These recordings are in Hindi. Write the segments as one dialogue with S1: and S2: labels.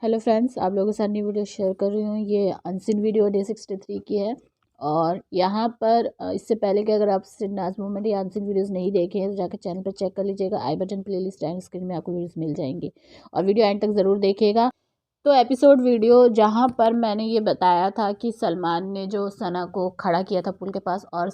S1: हेलो फ्रेंड्स, आप लोगों के साथ नई वीडियो शेयर कर रही हूँ। ये अनसीन वीडियो डे 63 की है। और यहाँ पर इससे पहले कि अगर आप सिन्नाज मूवमेंट या अनसीन वीडियोस नहीं देखे हैं तो जाकर चैनल पर चेक कर लीजिएगा। आई बटन प्लेलिस्ट एंड स्क्रीन में आपको वीडियोस मिल जाएंगी और वीडियो एंड तक ज़रूर देखिएगा। तो एपिसोड वीडियो जहाँ पर मैंने ये बताया था कि सलमान ने जो सना को खड़ा किया था पुल के पास और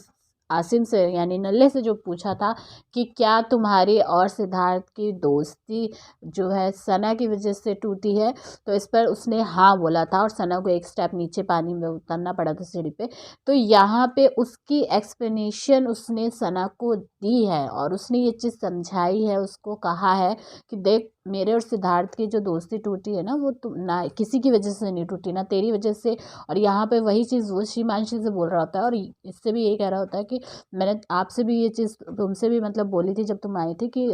S1: आसिम से यानी नल्ले से जो पूछा था कि क्या तुम्हारी और सिद्धार्थ की दोस्ती जो है सना की वजह से टूटी है, तो इस पर उसने हाँ बोला था और सना को एक स्टेप नीचे पानी में उतरना पड़ा था सीढ़ी पे। तो यहाँ पे उसकी एक्सप्लेनेशन उसने सना को दी है और उसने ये चीज़ समझाई है, उसको कहा है कि देख मेरे और सिद्धार्थ की जो दोस्ती टूटी है ना, वो तुम ना किसी की वजह से नहीं टूटी, ना तेरी वजह से। और यहाँ पे वही चीज़ वो शिमांशी से बोल रहा होता है और इससे भी यही कह रहा होता है कि मैंने आपसे भी ये चीज़ तुमसे भी मतलब बोली थी जब तुम आई थी कि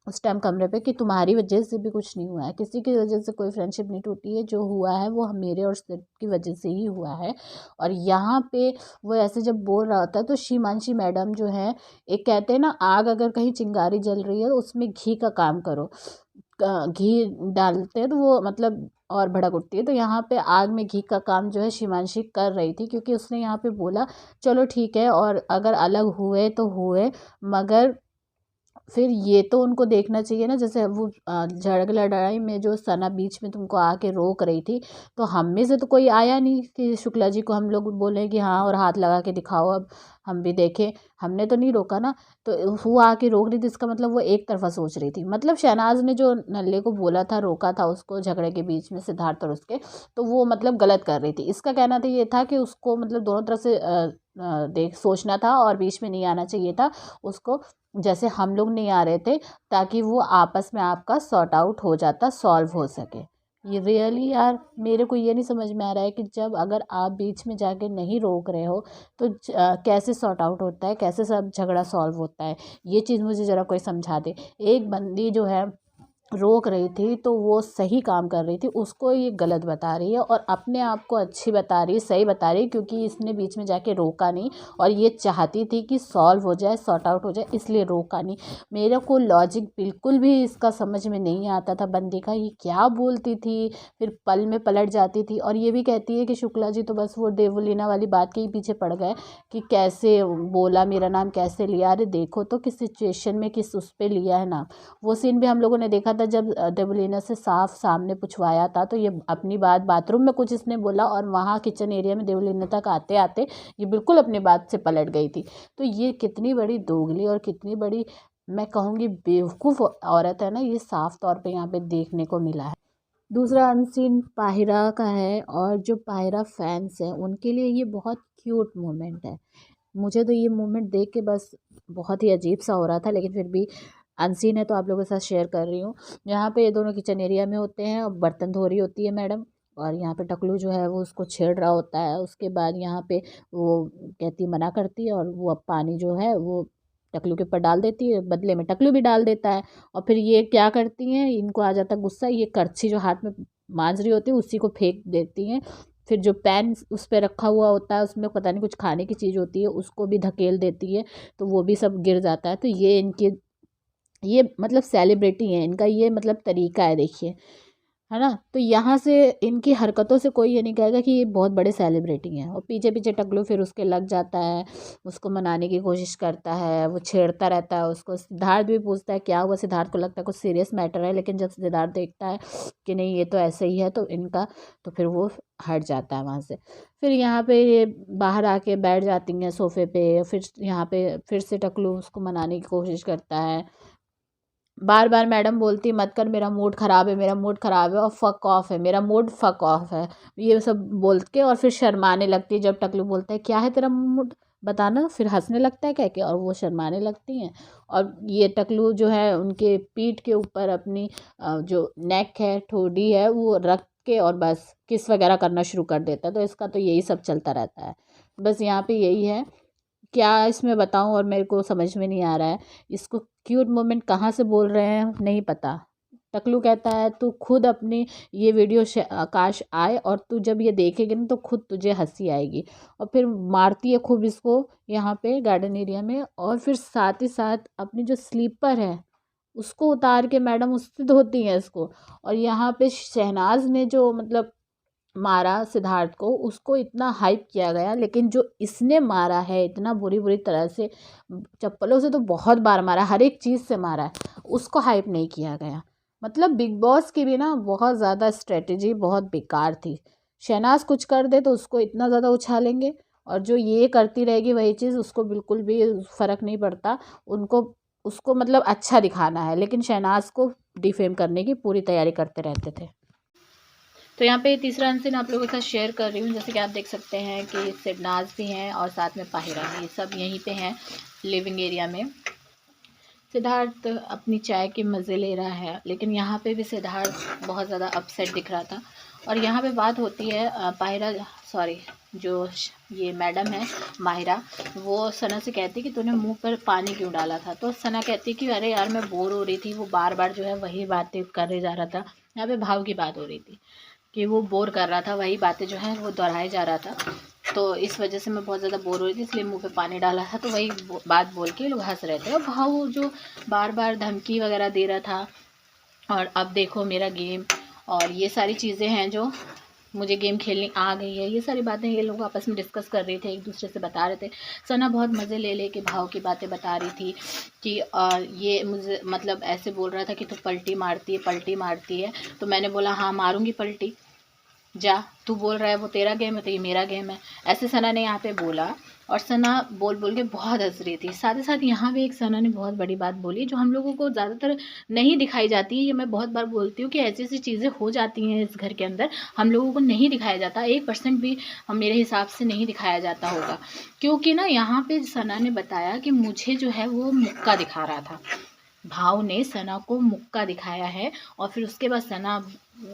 S1: उस टाइम कमरे पे कि तुम्हारी वजह से भी कुछ नहीं हुआ है, किसी की वजह से कोई फ्रेंडशिप नहीं टूटी है, जो हुआ है वो मेरे और सिद्ध की वजह से ही हुआ है। और यहाँ पे वो ऐसे जब बोल रहा होता है तो शिमांशी मैडम जो है, एक कहते हैं ना आग अगर कहीं चिंगारी जल रही है तो उसमें घी का काम करो, घी डालते हैं तो वो मतलब और भड़क उठती है। तो यहाँ पे आग में घी का काम जो है शिमांशी कर रही थी, क्योंकि उसने यहाँ पे बोला चलो ठीक है और अगर अलग हुए तो हुए, मगर फिर ये तो उनको देखना चाहिए ना, जैसे वो झगड़ा लड़ाई में जो सना बीच में तुमको आके रोक रही थी, तो हम में से तो कोई आया नहीं कि शुक्ला जी को हम लोग बोले कि हाँ और हाथ लगा के दिखाओ अब हम भी देखें। हमने तो नहीं रोका ना। तो वो आके रोक रही थी, इसका मतलब वो एक तरफा सोच रही थी। मतलब शहनाज ने जो नल्ले को बोला था, रोका था उसको झगड़े के बीच में सिद्धार्थ और उसके, तो वो मतलब गलत कर रही थी। इसका कहना था ये था कि उसको मतलब दोनों तरफ से देख सोचना था और बीच में नहीं आना चाहिए था उसको, जैसे हम लोग नहीं आ रहे थे, ताकि वो आपस में आपका सॉर्ट आउट हो जाता, सॉल्व हो सके। ये रियली यार मेरे को ये नहीं समझ में आ रहा है कि जब अगर आप बीच में जाके नहीं रोक रहे हो तो कैसे सॉर्ट आउट होता है, कैसे सब झगड़ा सॉल्व होता है। ये चीज़ मुझे ज़रा कोई समझा दे। एक बंदी जो है रोक रही थी तो वो सही काम कर रही थी, उसको ये गलत बता रही है और अपने आप को अच्छी बता रही है, सही बता रही है, क्योंकि इसने बीच में जाके रोका नहीं और ये चाहती थी कि सॉल्व हो जाए, सॉर्ट आउट हो जाए, इसलिए रोका नहीं। मेरे को लॉजिक बिल्कुल भी इसका समझ में नहीं आता था बंदी का, ये क्या बोलती थी, फिर पल में पलट जाती थी। और ये भी कहती है कि शुक्ला जी तो बस वो देवलीना वाली बात के ही पीछे पड़ गए कि कैसे बोला मेरा नाम, कैसे लिया। अरे देखो तो किस सिचुएशन में किस उस पर लिया है नाम। वो सीन भी हम लोगों ने देखा था जब देवलीना से साफ सामने पूछवाया था, तो ये अपनी बात बाथरूम में कुछ इसने बोला और वहाँ किचन एरिया में देवलीना तक आते आते ये बिल्कुल अपनी बात से पलट गई थी। तो ये कितनी बड़ी दोगली और कितनी बड़ी मैं कहूँगी बेवकूफ़ औरत है ना, ये साफ तौर पे यहाँ पे देखने को मिला है। दूसरा अनसीन पाहिरा का है, और जो पाहिरा फैंस हैं उनके लिए ये बहुत क्यूट मोमेंट है। मुझे तो ये मोमेंट देख के बस बहुत ही अजीब सा हो रहा था, लेकिन फिर भी अनसीन है तो आप लोगों के साथ शेयर कर रही हूँ। यहाँ पे ये दोनों किचन एरिया में होते हैं और बर्तन धो रही होती है मैडम, और यहाँ पे टकलू जो है वो उसको छेड़ रहा होता है। उसके बाद यहाँ पे वो कहती मना करती है और वो अब पानी जो है वो टकलू के ऊपर डाल देती है, बदले में टकलू भी डाल देता है। और फिर ये क्या करती हैं, इनको आ जाता गुस्सा, ये करछी जो हाथ में मांज रही होती है उसी को फेंक देती हैं। फिर जो पैन उस पे रखा हुआ होता है उसमें पता नहीं कुछ खाने की चीज़ होती है, उसको भी धकेल देती है, तो वो भी सब गिर जाता है। तो ये इनके ये मतलब सेलिब्रिटी हैं, इनका ये मतलब तरीका है, देखिए, है ना। तो यहाँ से इनकी हरकतों से कोई ये नहीं कहेगा कि ये बहुत बड़े सेलिब्रिटी हैं। और पीछे पीछे टकलू फिर उसके लग जाता है, उसको मनाने की कोशिश करता है, वो छेड़ता रहता है उसको। सिद्धार्थ भी पूछता है क्या हुआ, सिद्धार्थ को लगता है कुछ सीरियस मैटर है, लेकिन जब सिद्धार्थ देखता है कि नहीं ये तो ऐसे ही है तो इनका, तो फिर वो हट जाता है वहाँ से। फिर यहाँ पे ये बाहर आके बैठ जाती हैं सोफे पे, फिर यहाँ पे फिर से टकलू उसको मनाने की कोशिश करता है। बार बार मैडम बोलती मत कर, मेरा मूड ख़राब है, मेरा मूड ख़राब है, और फ़क ऑफ है, मेरा मूड फ़क ऑफ है, ये सब बोल के और फिर शर्माने लगती है। जब टकलू बोलता है क्या है तेरा मूड बताना, फिर हंसने लगता है कह के और वो शर्माने लगती हैं। और ये टकलू जो है उनके पीठ के ऊपर अपनी जो नेक है, ठोडी है, वो रख के और बस किस वगैरह करना शुरू कर देता है। तो इसका तो यही सब चलता रहता है। बस यहाँ पे यही है, क्या इसमें बताऊँ और मेरे को समझ में नहीं आ रहा है। इसको क्यूट मोमेंट कहाँ से बोल रहे हैं नहीं पता। टकलू कहता है तू खुद अपनी ये वीडियो काश आए और तू जब ये देखेगी ना तो खुद तुझे हंसी आएगी। और फिर मारती है खूब इसको यहाँ पे गार्डन एरिया में, और फिर साथ ही साथ अपनी जो स्लीपर है उसको उतार के मैडम उससे धोती हैं इसको। और यहाँ पे शहनाज ने जो मतलब मारा सिद्धार्थ को, उसको इतना हाइप किया गया, लेकिन जो इसने मारा है इतना बुरी बुरी तरह से, चप्पलों से तो बहुत बार मारा, हर एक चीज़ से मारा है, उसको हाइप नहीं किया गया। मतलब बिग बॉस की भी ना बहुत ज़्यादा स्ट्रेटेजी बहुत बेकार थी। शहनाज कुछ कर दे तो उसको इतना ज़्यादा उछालेंगे, और जो ये करती रहेगी वही चीज़, उसको बिल्कुल भी फ़र्क नहीं पड़ता। उनको उसको मतलब अच्छा दिखाना है, लेकिन शहनाज को डिफेम करने की पूरी तैयारी करते रहते थे। तो यहाँ पे तीसरा आंसर आप लोगों के साथ शेयर कर रही हूँ। जैसे कि आप देख सकते हैं कि सिडनाज भी हैं और साथ में पाहिरा भी, सब यहीं पे हैं लिविंग एरिया में। सिद्धार्थ अपनी चाय के मज़े ले रहा है, लेकिन यहाँ पे भी सिद्धार्थ बहुत ज़्यादा अपसेट दिख रहा था। और यहाँ पे बात होती है पाहिरा, सॉरी, जो ये मैडम है माहिरा, वो सना से कहती कि तूने मुंह पर पानी क्यों डाला था। तो सना कहती कि अरे यार मैं बोर हो रही थी, वो बार बार जो है वही बातें करे जा रहा था। यहाँ पे भाव की बात हो रही थी कि वो बोर कर रहा था, वही बातें जो है वो दोहराए जा रहा था। तो इस वजह से मैं बहुत ज़्यादा बोर हो रही थी, इसलिए मुंह पे पानी डाला था। तो वही बात बोल के लोग हंस रहे थे। और भाव जो बार बार धमकी वगैरह दे रहा था, और अब देखो मेरा गेम, और ये सारी चीज़ें हैं जो मुझे गेम खेलनी आ गई है, ये सारी बातें ये लोग आपस में डिस्कस कर रहे थे, एक दूसरे से बता रहे थे। सना बहुत मज़े ले ले के भाव की बातें बता रही थी कि ये मुझे मतलब ऐसे बोल रहा था कि तू पलटी मारती है, पलटी मारती है। तो मैंने बोला हाँ मारूंगी पलटी, जा, तू बोल रहा है वो तेरा गेम है तो ये मेरा गेम है, ऐसे सना ने यहाँ पे बोला। और सना बोल बोल के बहुत हंस रही थी। साथ ही साथ यहाँ पे एक सना ने बहुत बड़ी बात बोली जो हम लोगों को ज़्यादातर नहीं दिखाई जाती है। ये मैं बहुत बार बोलती हूँ कि ऐसी ऐसी चीज़ें हो जाती हैं इस घर के अंदर, हम लोगों को नहीं दिखाया जाता, 1% भी हम मेरे हिसाब से नहीं दिखाया जाता होगा। क्योंकि ना यहाँ पे सना ने बताया कि मुझे जो है वो मुक्का दिखा रहा था, भाव ने सना को मुक्का दिखाया है। और फिर उसके बाद सना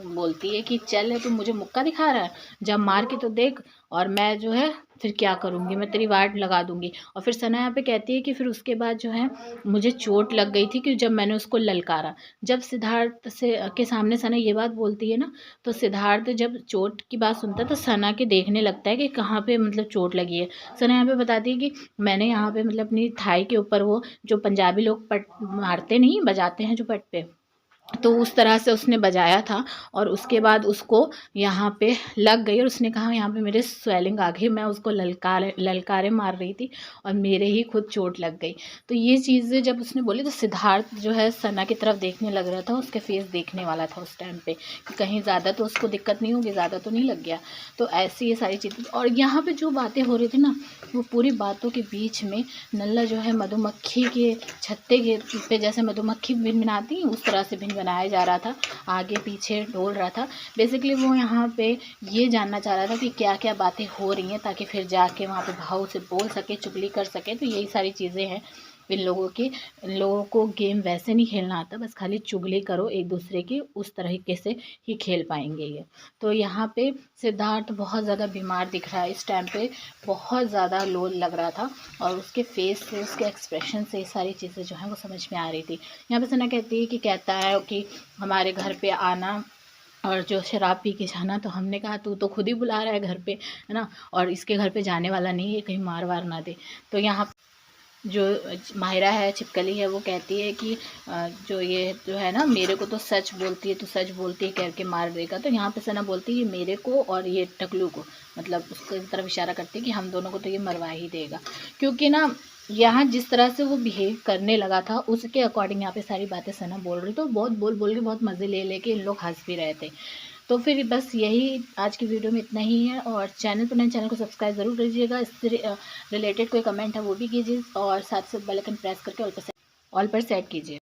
S1: बोलती है कि चल तू मुझे मुक्का दिखा रहा है, जब मार के तो देख, और मैं जो है फिर क्या करूँगी, मैं तेरी वाट लगा दूँगी। और फिर सना यहाँ पे कहती है कि फिर उसके बाद जो है मुझे चोट लग गई थी कि जब मैंने उसको ललकारा। जब सिद्धार्थ से के सामने सना ये बात बोलती है ना, तो सिद्धार्थ जब चोट की बात सुनता है तो सना के देखने लगता है कि कहाँ पे मतलब चोट लगी है। सना यहाँ पे बताती है कि मैंने यहाँ पे मतलब अपनी थाई के ऊपर, वो जो पंजाबी लोग पट मारते नहीं, बजाते हैं जो पट पे, तो उस तरह से उसने बजाया था। और उसके बाद उसको यहाँ पे लग गई, और उसने कहा यहाँ पे मेरे स्वेलिंग आ गई, मैं उसको ललकारे मार रही थी और मेरे ही खुद चोट लग गई। तो ये चीज़ें जब उसने बोली तो सिद्धार्थ जो है सना की तरफ देखने लग रहा था, उसके फेस देखने वाला था उस टाइम पे कि कहीं ज़्यादा तो उसको दिक्कत नहीं होगी, ज़्यादा तो नहीं लग गया। तो ऐसी ये सारी चीज़ें, और यहाँ पे जो बातें हो रही थी ना, वो पूरी बातों के बीच में नल्ला जो है मधुमक्खी के छत्ते के पे जैसे मधुमक्खी भिनभिनाती उस तरह से भिनभिनाया जा रहा था, आगे पीछे डोल रहा था। बेसिकली वो यहाँ पे ये जानना चाह रहा था कि क्या क्या बातें हो रही हैं, ताकि फिर जाके वहाँ पे भाव से बोल सके, चुगली कर सके। तो यही सारी चीज़ें हैं इन लोगों की। इन लोगों को गेम वैसे नहीं खेलना आता, बस खाली चुगली करो एक दूसरे की, उस तरीके से ही खेल पाएंगे ये। तो यहाँ पे सिद्धार्थ बहुत ज़्यादा बीमार दिख रहा है इस टाइम पे, बहुत ज़्यादा लो लग रहा था, और उसके फेस से, उसके एक्सप्रेशन से सारी चीज़ें जो हैं वो समझ में आ रही थी। यहाँ पे सना कहती है कि कहता है कि हमारे घर पे आना और जो शराब पी के जाना, तो हमने कहा तू तो खुद ही बुला रहा है घर पे, है ना, और इसके घर पे जाने वाला नहीं है, कहीं मार वार ना दे। तो यहाँ जो माहिरा है, छिपकली है, वो कहती है कि जो ये जो है ना मेरे को तो सच बोलती है, तो सच बोलती है करके मार देगा। तो यहाँ पे सना बोलती है मेरे को और ये टकलू को, मतलब उसके तरफ इशारा करती है कि हम दोनों को तो ये मरवा ही देगा। क्योंकि ना यहाँ जिस तरह से वो बिहेव करने लगा था उसके अकॉर्डिंग यहाँ पे सारी बातें सना बोल रही, तो बहुत बोल बोल के बहुत मज़े ले लेके इन लोग हंस भी रहे थे। तो फिर बस यही आज की वीडियो में इतना ही है। और चैनल पर नए, चैनल को सब्सक्राइब ज़रूर कीजिएगा, इससे रिलेटेड कोई कमेंट है वो भी कीजिए, और साथ साथ बेल आइकन प्रेस करके ऑल पर सेट कीजिए।